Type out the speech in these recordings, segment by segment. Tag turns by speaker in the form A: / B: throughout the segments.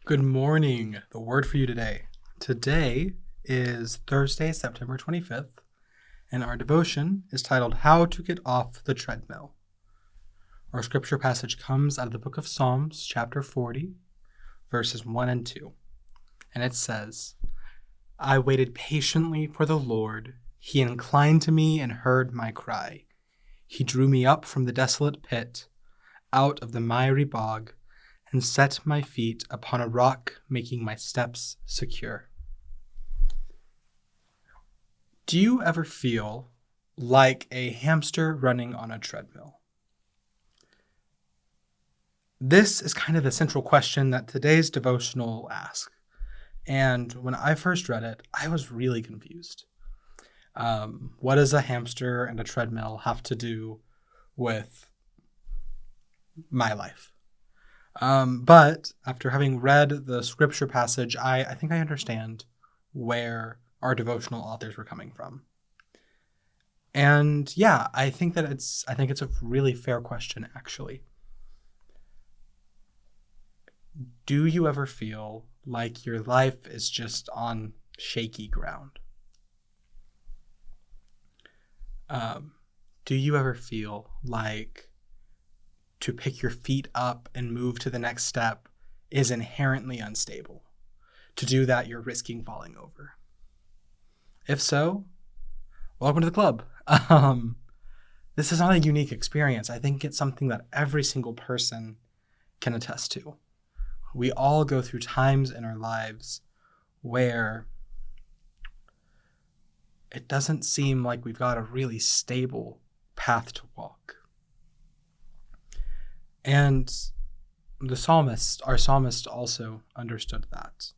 A: Good morning. The word for you today. Today is Thursday, September 25th, and our devotion is titled How to Get Off the Treadmill. Our scripture passage comes out of the book of Psalms, chapter 40, verses 1 and 2. And it says, I waited patiently for the Lord. He inclined to me and heard my cry. He drew me up from the desolate pit, out of the miry bog, and set my feet upon a rock, making my steps secure. Do you ever feel like a hamster running on a treadmill? This is kind of the central question that today's devotional asks. And when I first read it, I was really confused. What does a hamster and a treadmill have to do with my life? But after having read the scripture passage, I think I understand where our devotional authors were coming from. And yeah, I think it's a really fair question, actually. Do you ever feel like your life is just on shaky ground? Do you ever feel like to pick your feet up and move to the next step is inherently unstable? To do that, you're risking falling over. If so, welcome to the club. This is not a unique experience. I think it's something that every single person can attest to. We all go through times in our lives where it doesn't seem like we've got a really stable path to walk. And our psalmist also understood that.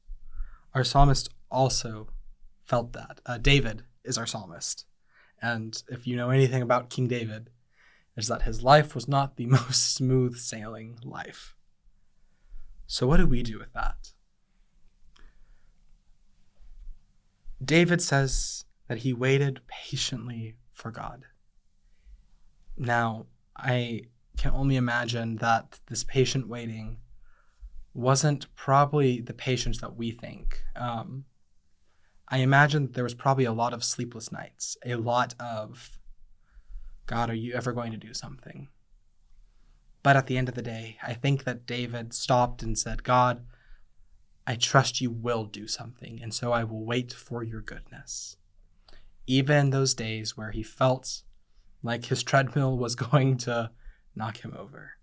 A: Our psalmist also felt that. David is our psalmist. And if you know anything about King David, it's that his life was not the most smooth sailing life. So what do we do with that? David says that he waited patiently for God. Now, I can only imagine that this patient waiting wasn't probably the patience that we think. I imagine there was probably a lot of sleepless nights, a lot of, God, are you ever going to do something? But at the end of the day, I think that David stopped and said, God, I trust you will do something, and so I will wait for your goodness. Even in those days where he felt like his treadmill was going to knock him over.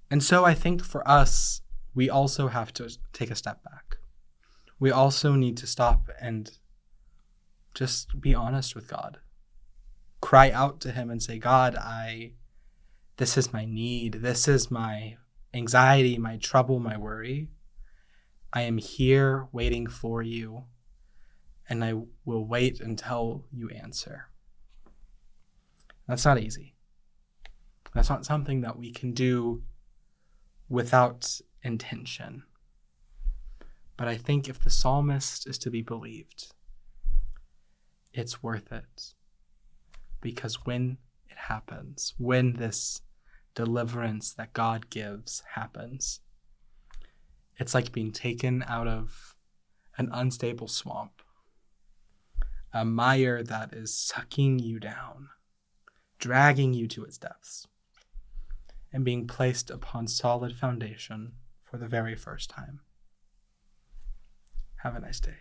A: And so I think for us, we also have to take a step back. We also need to stop and just be honest with God. Cry out to him and say, God, this is my need. This is my anxiety, my trouble, my worry. I am here waiting for you, and I will wait until you answer. That's not easy. That's not something that we can do without intention. But I think if the psalmist is to be believed, it's worth it. Because when it happens, when this deliverance that God gives happens, it's like being taken out of an unstable swamp, a mire that is sucking you down, dragging you to its depths, and being placed upon solid foundation for the very first time. Have a nice day.